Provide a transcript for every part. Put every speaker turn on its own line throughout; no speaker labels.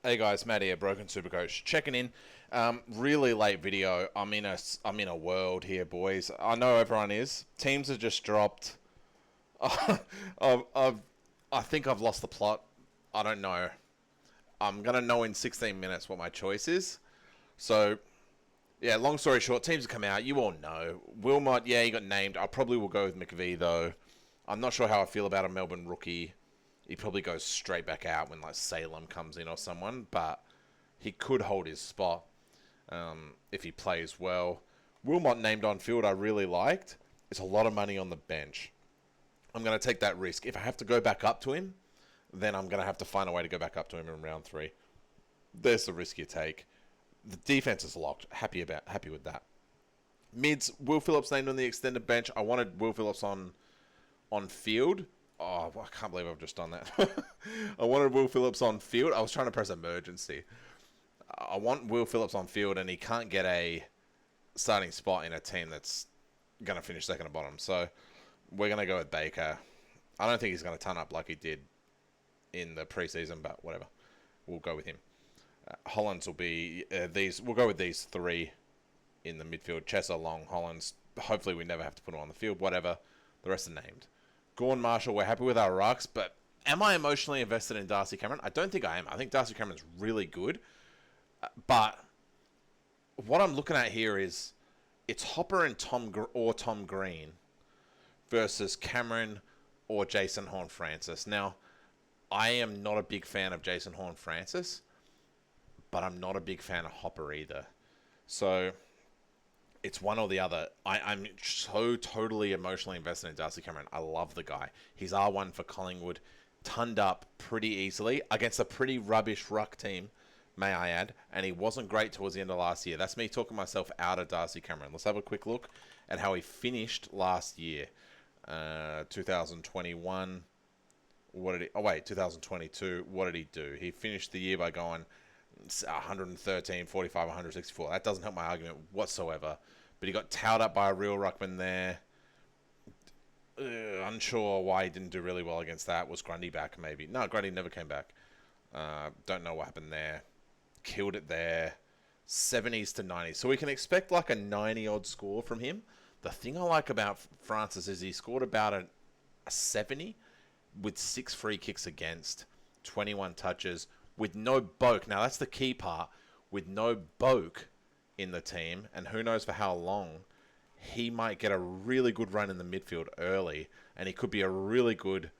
Hey guys, Matt here, Broken Supercoach, checking in. Really late video. I'm in a world here, boys. I know everyone is. Teams have just dropped. I think I've lost the plot. I don't know. I'm gonna know in 16 minutes what my choice is. So yeah, long story short, teams have come out. You all know. Wilmot, yeah, he got named. I probably will go with McVee though. I'm not sure how I feel about a Melbourne rookie. He probably goes straight back out when like Salem comes in or someone, but he could hold his spot if he plays well. Wilmot named on field I really liked. It's a lot of money on the bench. I'm going to take that risk. If I have to go back up to him, then I'm going to have to find a way to go back up to him in round 3. There's the risk you take. The defense is locked. Happy with that. Mids, Will Phillips named on the extended bench. I wanted Will Phillips on field. Oh, I can't believe I've just done that. I wanted Will Phillips on field. I was trying to press emergency. I want Will Phillips on field, and he can't get a starting spot in a team that's going to finish second or bottom. So we're going to go with Baker. I don't think he's going to turn up like he did in the preseason, but whatever. We'll go with him. Hollands will be these. We'll go with these 3 in the midfield. Chesser, Long, Hollands. Hopefully we never have to put him on the field. Whatever. The rest are named. Gorn, Marshall, we're happy with our rucks, but am I emotionally invested in Darcy Cameron? I don't think I am. I think Darcy Cameron's really good. But what I'm looking at here is it's Hopper and Tom Green versus Cameron or Jason Horne-Francis. Now, I am not a big fan of Jason Horne-Francis, but I'm not a big fan of Hopper either. So it's one or the other. I'm so totally emotionally invested in Darcy Cameron. I love the guy. He's R1 for Collingwood. Turned up pretty easily against a pretty rubbish ruck team, may I add. And he wasn't great towards the end of last year. That's me talking myself out of Darcy Cameron. Let's have a quick look at how he finished last year. 2021. 2022. What did he do? He finished the year by going 113, 45, 164. That doesn't help my argument whatsoever. But he got towed up by a real ruckman there. Unsure why he didn't do really well against that. Was Grundy back maybe? No, Grundy never came back. Don't know what happened there. Killed it there. 70s to 90s. So we can expect like a 90-odd score from him. The thing I like about Francis is he scored about a 70 with 6 free kicks against, 21 touches, with no Boak. Now, that's the key part. With no Boak in the team, and who knows for how long, he might get a really good run in the midfield early, and he could be a really good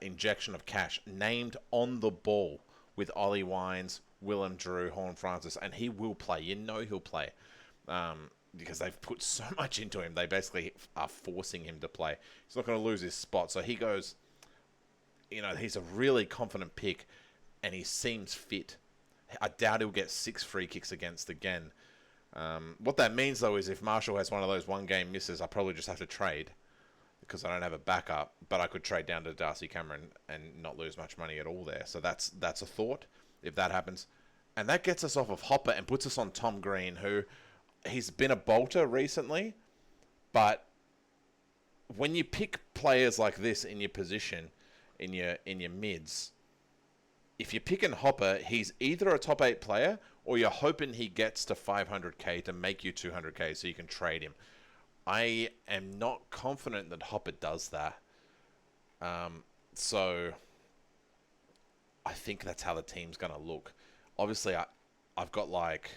injection of cash. Named on the ball with Ollie Wines, Willem Drew, Horne-Francis, and he will play. You know he'll play. Because they've put so much into him. They basically are forcing him to play. He's not going to lose his spot. So he goes, he's a really confident pick, and he seems fit. I doubt he'll get 6 free kicks against again. What that means, though, is if Marshall has one of those one-game misses, I probably just have to trade because I don't have a backup. But I could trade down to Darcy Cameron and not lose much money at all there. So that's a thought if that happens. And that gets us off of Hopper and puts us on Tom Green, who he's been a bolter recently. But when you pick players like this in your position, in your mids, if you're picking Hopper, he's either a top 8 player or you're hoping he gets to 500k to make you 200k so you can trade him. I am not confident that Hopper does that. So I think that's how the team's going to look. Obviously, I've got like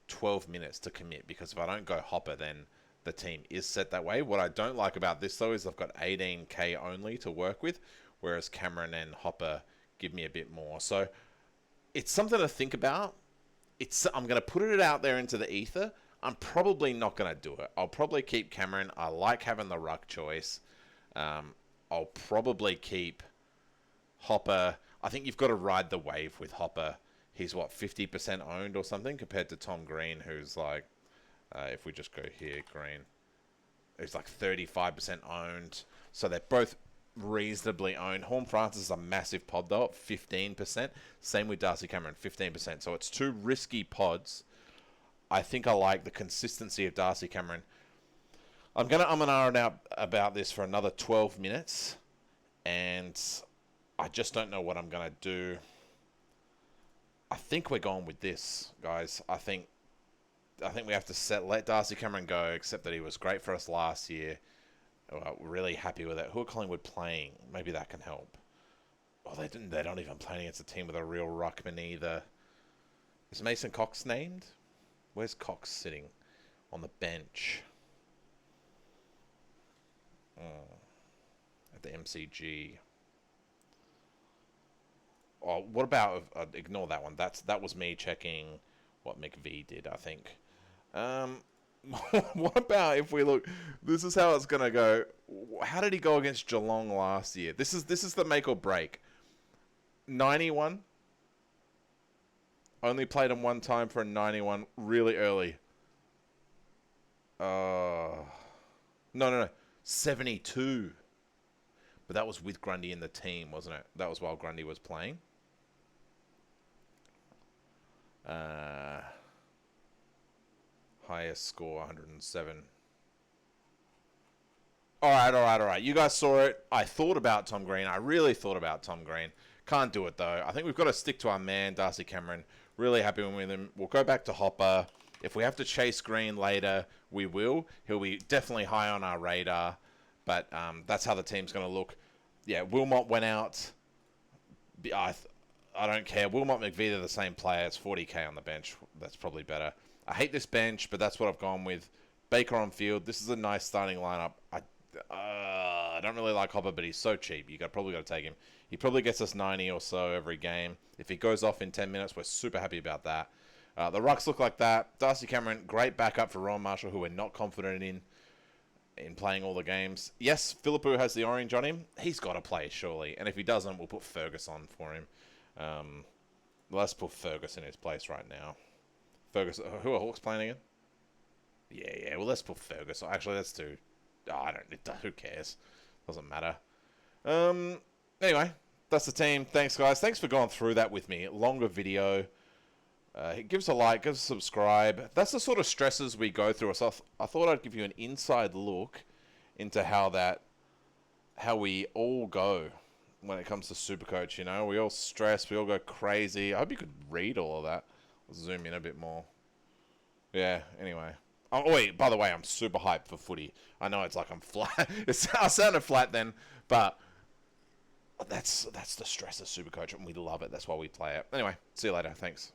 12 minutes to commit because if I don't go Hopper, then the team is set that way. What I don't like about this, though, is I've got 18k only to work with, whereas Cameron and Hopper give me a bit more. So it's something to think about. I'm going to put it out there into the ether. I'm probably not going to do it. I'll probably keep Cameron. I like having the ruck choice. I'll probably keep Hopper. I think you've got to ride the wave with Hopper. He's 50% owned or something compared to Tom Green, who's like, if we just go here, Green, who's like 35% owned. So they're both reasonably owned. Horne-Francis is a massive pod though, at 15%. Same with Darcy Cameron, 15%. So it's 2 risky pods. I think I like the consistency of Darcy Cameron. I'm gonna and out about this for another 12 minutes, and I just don't know what I'm gonna do. I think we're going with this, guys. I think we have to let Darcy Cameron go, except that he was great for us last year. We're really happy with it. Who are Collingwood playing? Maybe that can help. Oh, they're not even playing against a team with a real ruckman either. Is Mason Cox named? Where's Cox sitting? On the bench. At the MCG. Oh, what about... ignore that one. That was me checking what McVee did, I think. What about if we look... This is how it's going to go. How did he go against Geelong last year? This is the make or break. 91. Only played him one time for a 91 really early. No. 72. But that was with Grundy in the team, wasn't it? That was while Grundy was playing. Highest score, 107. All right. You guys saw it. I thought about Tom Green. I really thought about Tom Green. Can't do it, though. I think we've got to stick to our man, Darcy Cameron. Really happy with him. We'll go back to Hopper. If we have to chase Green later, we will. He'll be definitely high on our radar. But that's how the team's going to look. Yeah, Wilmot went out. I don't care. Wilmot, McVee, they're the same player. It's 40k on the bench. That's probably better. I hate this bench, but that's what I've gone with. Baker on field. This is a nice starting lineup. I don't really like Hopper, but he's so cheap. Probably got to take him. He probably gets us 90 or so every game. If he goes off in 10 minutes, we're super happy about that. The rucks look like that. Darcy Cameron, great backup for Ron Marshall, who we're not confident in playing all the games. Yes, Philippou has the orange on him. He's got to play, surely. And if he doesn't, we'll put Fergus on for him. Let's put Fergus in his place right now. Fergus, who are Hawks playing again? Yeah. Well, let's put Fergus. Actually, let's do... who cares? Doesn't matter. Anyway, that's the team. Thanks, guys. Thanks for going through that with me. Longer video. Give us a like. Give us a subscribe. That's the sort of stresses we go through. So I thought I'd give you an inside look into how we all go when it comes to Supercoach. You know, we all stress. We all go crazy. I hope you could read all of that. I'll zoom in a bit more. Yeah, anyway. Oh, wait, by the way, I'm super hyped for footy. I know it's like I'm flat. I sounded flat then, but that's the stress of Supercoach, and we love it. That's why we play it. Anyway, see you later. Thanks.